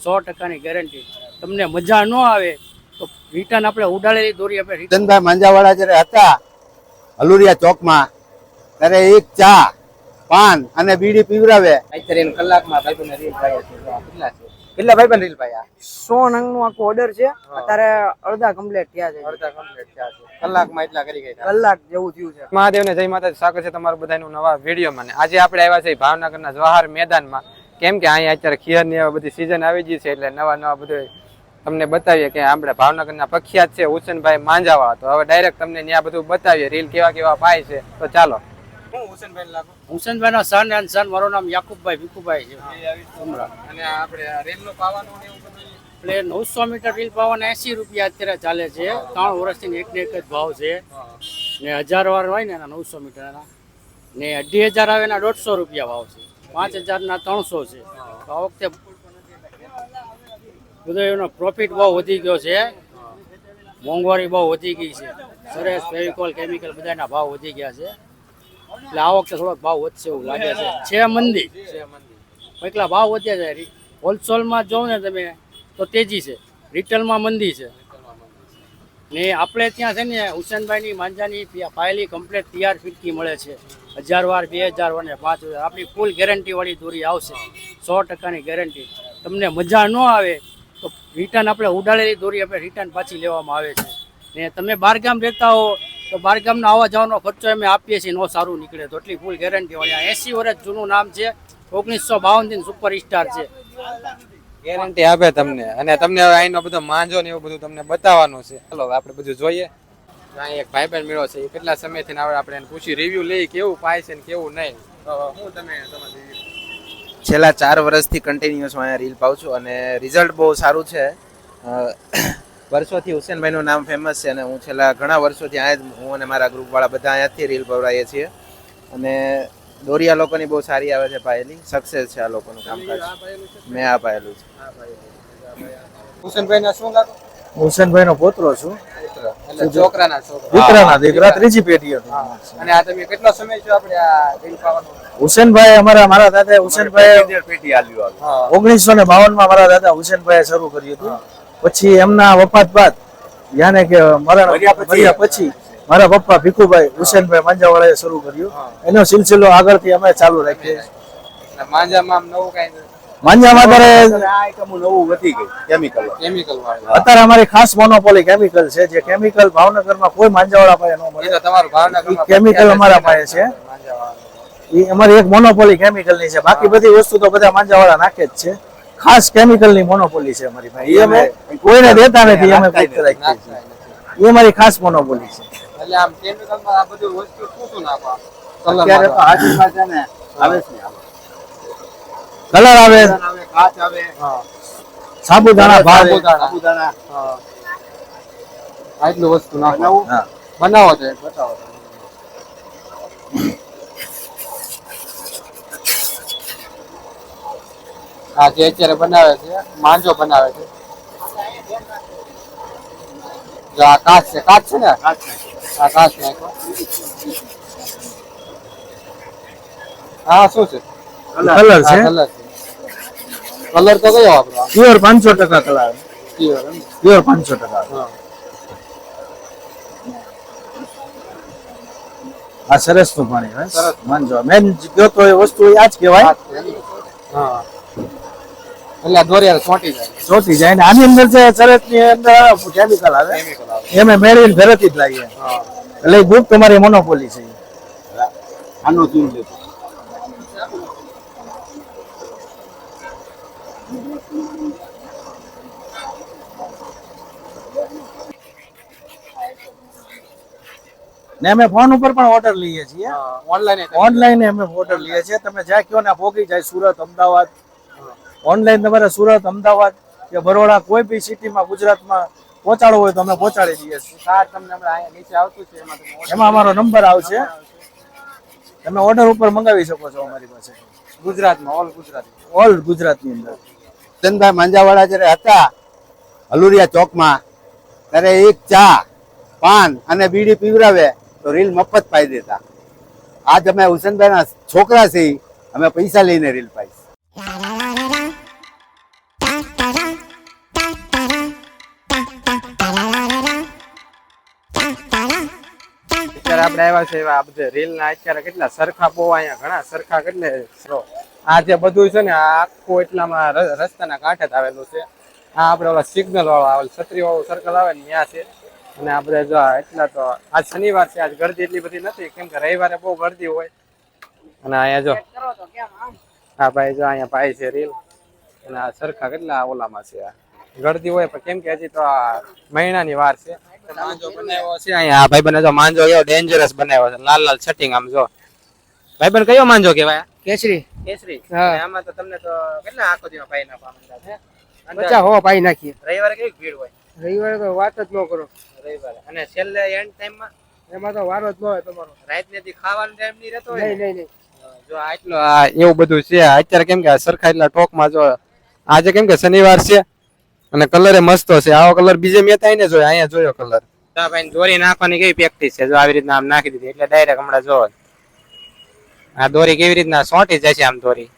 100%ની guarantee. તમને મજા ન આવે તો રિટર્ન આપણે ઉડાડેલી દોરી આપણે ચંદનભાઈ માંજાવાળા જ્યારે હતા હલુરિયા ચોકમાં ત્યારે એક ચા પાન અને બીડી પીવરાવે અત્યારે કલાકમાં ભાઈબંધ રીલ પાયા છે. કેટલા ભાઈબંધ રીલ પાયા? 100 નંગનું આખું ઓર્ડર છે. અત્યારે અડધા કમ્પ્લીટ થયા છે. કલાકમાં એટલા કરી ગયા. કલાક જેવું થયું છે. મહાદેવને જય માતાજી, સ્વાગત છે તમારું બધાનું નવા વિડીયોમાં. આજે આપણે આવ્યા છે ભાવનગરના જવાહર મેદાનમાં. કેમ કે અહીંયા અત્યારે ખીરની એવા બધી સિઝન આવી ગઈ છે એટલે નવા બધું તમને બતાવીએ કે આપણે ભાવનગરના પ્રખ્યાત છે હુસેનભાઈ માંજાવાળા. તો હવે ડાયરેક્ટ તમને ત્યાં બધું બતાવીએ રીલ કેવા કેવા પાય છે. તો ચાલો. હુસેનભાઈનો સન એન્ડ સન. મારું નામ યાકુબભાઈ ભીખુભાઈ છે. અને આપણે રેલનો પાવાનું એટલે 900 મીટર રીલ પાવાના 80 રૂપિયા અત્યારે ચાલે છે. 3 વર્ષથી એક ને એક જ ભાવ છે. ને 1000 વાર હોય ને એના 900 મીટરના ને 2500 આવે એના 150 રૂપિયા ભાવ છે. 5000 ના 300 છે. તો આ વખતે બધો એનો પ્રોફિટ બહુ વધી ગયો છે. મોંઘવારી બહુ વધી ગઈ છે. સરેસ ફેવિકોલ કેમિકલ બધાના ભાવ વધી ગયા છે. એટલે આ વખતે થોડોક ભાવ વધશે એવું લાગે છે મંદી. એટલા ભાવ વધ્યા છે. હોલસેલમાં જોવો ને તમે તો તેજી છે, રિટેલમાં મંદી છે. ને આપણે ત્યાં છે ને હુસેનભાઈની માંજાની પાયેલી કમ્પ્લીટ તૈયાર ફિરકી મળે છે. 1000 વાર 2000 વાર ને 5000. આપણી ફૂલ ગેરંટી વાળી દોરી આવશે. 100%ની ગેરંટી. તમને મજા ન આવે તો રિટર્ન આપણે ઉડાડેલી દોરી આપણે રિટર્ન પાછી લેવામાં આવે છે. ને તમે બહારગામ રહેતા હો તો બહારગામનો આવવા જવાનો ખર્ચો અમે આપીએ છીએ. નો સારું નીકળે તો એટલી ફૂલ ગેરંટી વાળી. 80 વર્ષ જૂનું નામ છે. 1952 સુપર સ્ટાર છે. ગેરંટી આપે તમને. અને તમને હવે અહીંનો બધો માંજો ને એવું બધું તમને બતાવવાનું છે. ચાલો આપણે બધું જોઈએ. અહીં એક ભાઈબંધ મેળો છે. એ કેટલા સમયથી આપણે એને પૂછી રિવ્યુ લઈ કેવું પાય છે ને કેવું નહીં. તો હું તમે છેલ્લા 4 વર્ષથી કન્ટિન્યુઅસ હું અહીંયા રીલ પાઉં છું અને રિઝલ્ટ બહુ સારું છે. વર્ષોથી હુસેનભાઈનું નામ ફેમસ છે અને હું છેલ્લા ઘણા વર્ષોથી અહીંયા જ હું અને મારા ગ્રુપવાળા બધા અહીંયાથી રીલ પવડાવીએ છીએ. અને દોરિયા લોકોની બહુ સારી આવે છે પાયેલી. સક્સેસ છે આ લોકોનું કામકાજ. મેં આ પાયેલું છે. હુસેનભાઈના શું લાગે? હુસેનભાઈનો પોતરો છું. એટલે છોકરાના દીકરા ત્રીજી પેઢી હતી. અને આ તમે કેટલો સમય છો આપણે આ રીલ પાવાનું? હુસેનભાઈ મારા દાદા હુસેનભાઈ પેટી આલ્યું 1952 માં મારા દાદા હુસેનભાઈ શરૂ કર્યું હતું. પછી એમના વફાત બાદ યાને કે મરણ મળ્યા પછી મારા પપ્પા ભીખુભાઈ હુસેનભાઈ માંજાવાળાએ શરૂ કર્યું. એનો સિલસિલો આગળથી અમે ચાલુ રાખ્યો. માંજામાં નવું કઈ માંજામાં નવું વધી ગયું કેમિકલ અત્યારે અમારી ખાસ મોનોપોલી કેમિકલ છે. જે કેમિકલ ભાવનગરમાં કોઈ માંજાવાળા પાસે ન મળે. તમારું ભાવનગર કેમિકલ અમારા પાસે છે. એ અમારી એક મોનોપોલી કેમિકલની છે. બાકી બધી વસ્તુ તો બધા માંજાવાળા નાખે જ છે. ખાસ કેમિકલની મોનોપોલી છે અમારી પાસે. એ અમે કોઈને દેતા નથી. અમે એ અમારી ખાસ મોનોપોલી છે. એટલે આમ કેમિકલમાં આ બધું વસ્તુ શું નાખો? અત્યારે તો હાથમાં છે ને આવે છે કલર આવે, કાચ આવે, સાબુદાણા ભાવ સાબુદાણા. આટલું વસ્તુ નાખો. બનાવો છે બતાવો. હા જે અત્યારે બનાવે છે માંજો બનાવે છે. જો આ કાચ છે. કાચ છે ને? આ કાચ નાખો. હા શું છે? કલર છે. કલર છે. કલર તો કયો વાપરો? Pure 500% colour. પ્યોર 500%. આ સરસ નું પાણી માનજો. મેન જો તો એ વસ્તુ આ જ કહેવાય. હા એટલે દોરિયા ચોટી જાય ને આની અંદર છે સરસ ની અંદર કેમિકલ આવે. એમે મેળવીને ઘરેથી જ લાવીએ. એટલે ગુપ તમારી મોનોપોલી છે. આનો શું છે? ને અમે ફોન ઉપર પણ ઓર્ડર લઈએ છીએ. ઓનલાઈન અમે ઓર્ડર લઈએ છીએ. તમે જ્યાં કહો ને ભોગી જાય. સુરત, અમદાવાદ. ઓનલાઈન તમારે સુરત, અમદાવાદ કે બરોડા કોઈ બી સિટીમાં ગુજરાતમાં પહોંચાડવો હોય તો અમે પહોંચાડી દઈએ છીએ. તમને અહીંયા નીચે આવતું છે એમાં અમારો નંબર આવશે. તમે ઓર્ડર ઉપર મંગાવી શકો છો અમારી પાસે. ગુજરાતમાં ઓલ ગુજરાતની અંદર. ચંદનભાઈ માંજાવાળા જ્યારે હતા હલુરિયા ચોકમાં ત્યારે એક ચા પાન અને બીડી પીવરાવે તો રીલ મફત પાઈ દેતા. આજ અમે હુસેનભાઈના છોકરા છીએ. અમે પૈસા લઈને રીલ પાઈશ. આપણે આવ્યા છે એવા આ બધા રીલ ના અત્યારે કેટલા સરખા બહુ અહીંયા ઘણા સરખા કેટલે આ જે બધું છે ને આ આખું એટલામાં રસ્તાના કાંઠે જ આવેલું છે. આ આપણે ઓલા સિગ્નલ વાળો આવેલ છત્રી વાળું સર્કલ આવે ને ત્યાં છે. અને આપણે જો એટલા તો આજ શનિવાર છે, આજ ગરદી એટલી બધી નથી કેમ કે રવિવારે બહુ ગરદી હોય. અને અહીંયા જો હા ભાઈ જો અહીંયા ભાઈ છે રીલ અને આ સરખા કેટલા ઓલામાં છે. આ ગરદી હોય પણ કેમ કે હજી તો આ મહિનાની વાર છે. માંજો બનાવ્યો છે અહીંયા આ ભાઈબંધ જો માંજો એવો ડેન્જરસ બનાવ્યો છે, લાલ લાલ સેટિંગ આમ જો. ભાઈબંધ કયો માંજો કહેવાય? કેસરી કેસરી. હા. અને આમાં તો તમને તો કેટલા આખો દિવસ પાઈ નાખવા માંડ્યા છે? 50 હો પાઈ નાખીએ. રવિવારે કેવી ભીડ હોય? રવિવારે તો વાત જ ન કરો. રવિવારે અને છેલ્લે એન્ડ ટાઈમમાં એમાં તો વારો જ ન હોય તમારો. રાતને દી ખાવાનો ટાઈમ નહીં રહેતો હોય ને? નહીં. જો આટલો આ એવું બધું છે અત્યારે. કેમ કે સરખા એટલા ટોકમાં જો આજે કેમ કે શનિવાર છે અને કલરે મસ્તો છે. આવો કલર બીજે મેં તાઈને જોયો, અહીંયા જોયો કલર. ભાઈ દોરી નાખવાની કેવી પ્રેક્ટિસ છે, જો આવી રીતના આમ નાખી દીધી એટલે ડાયરેક્ટ હમણાં જો આ દોરી કેવી રીતના સોંટી જાય છે. આમ દોરી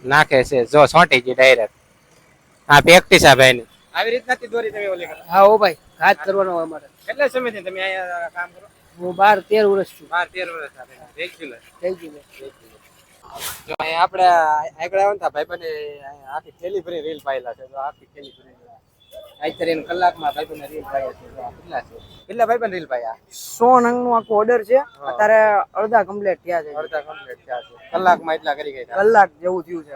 નાખે છે જો સોંટી ગઈ ડાયરેક્ટ. હા પ્રેક્ટિસ આ ભાઈ ની. આવી રીતના દોરી તમે ઓલી કરો? હા હો ભાઈ, ઘાત કરવાનો હોય અમારે. કેટલા સમયથી તમે અહીંયા કામ કરો? હું 12-13 વર્ષ છું. 12-13 વર્ષ રેગ્યુલર. થઈ ગયું. જો અહીંયા આપણે આગળ આવ્યા હતા ભાઈબંધે આખી થેલી ભરી રીલ પાયેલા છે. જો આખી થેલી ભરી અત્યારે એને કલાકમાં ભાઈબંધને રીલ પાયા છે. જો આ કેટલા છે, કેટલા ભાઈબંધ રીલ પાયા? 100 નંગનું આખું ઓર્ડર છે. અત્યારે અડધા કમ્પ્લીટ થયા છે. અડધા કમ્પ્લીટ થયા છે. કલાકમાં એટલા કરી ગયા. કલાક જેવું થયું છે.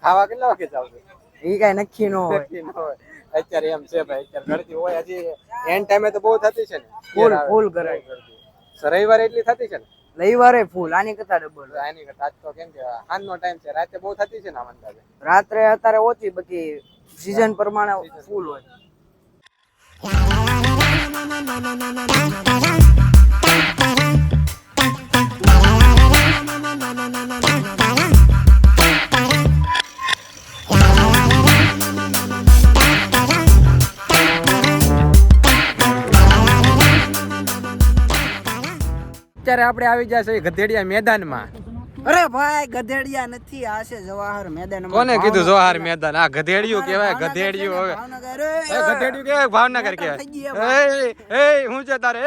ખાવા કેટલા વાગે જાવ છો? એ કઈ નક્કી ન હોય. અત્યારે એમ છે ભાઈ, અત્યારે ગળતી હોય. હજી એન્ડ ટાઈમે તો બહુ થતી છે ને, ફૂલ કરાય. રવિવારે એટલી થતી છે ને? રવિવારે ફૂલ, આની કરતા ડબલ. આની કરતા આજ તો કેમ કે સાંજનો ટાઈમ છે, રાતે બહુ થતી છે ને આમ અંદાજે? રાત્રે અત્યારે ઓછી, બાકી સીઝન પ્રમાણે ફૂલ હોય. અત્યારે આપણે આવી ગયા છે ગધેડિયા મેદાનમાં. અરે ભાઈ ગધેડિયા નથી, આ છે જવાહર મેદાન. કોને કીધું જવાહર મેદાન? આ ગધેડિયું કહેવાય, ગધેડિયું. હવે ગધેડિયું કહેવાય, ભાવનગર કહેવાય. હું છે તારે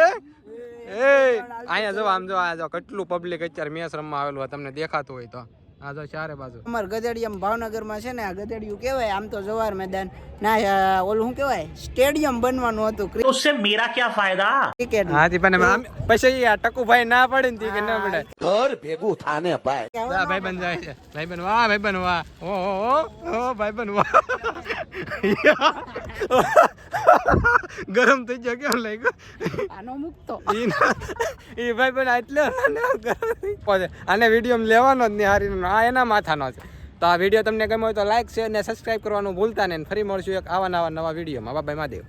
અહીંયા જો આમ જો આ જો કેટલું પબ્લિક અત્યારે મેચ રમવા આવેલું હોય, તમને દેખાતું હોય તો. આ જો ચારે બાજુ અમાર ગધેડિયા ભાવનગરમાં છે ને, આ ગધેડિયું કહેવાય. આમ તો જવાહર મેદાન ના ઓલું શું કહેવાય, સ્ટેડિયમ બનવાનું હતું. उससे मेरा क्या फायदा? ક્રિકેટ. હાથી પણ પછી આ ટકુભાઈ ના પડે ને કે ના પડે ઘર ભેગું થાને ભાઈ. ભાઈબંધ જાય છે. ભાઈબંધ વાહ, ભાઈબંધ વાહ, ઓ ભાઈબંધ વાહ. ગરમ થઈ ગયો, કેમ લાગ્યો? આનો મુકતો એ ભાઈબંધ એટલે આને વિડીયો લેવાનો જ નહીં હારી. આ એના માથાનો છે. તો આ વિડીયો તમને ગમ્યો હોય તો લાઈક, શેર ને સબસ્ક્રાઇબ કરવાનું ભૂલતા નહીં. ફરી મળશું એક આવા નવા વિડીયોમાં. બાય મહાદેવ.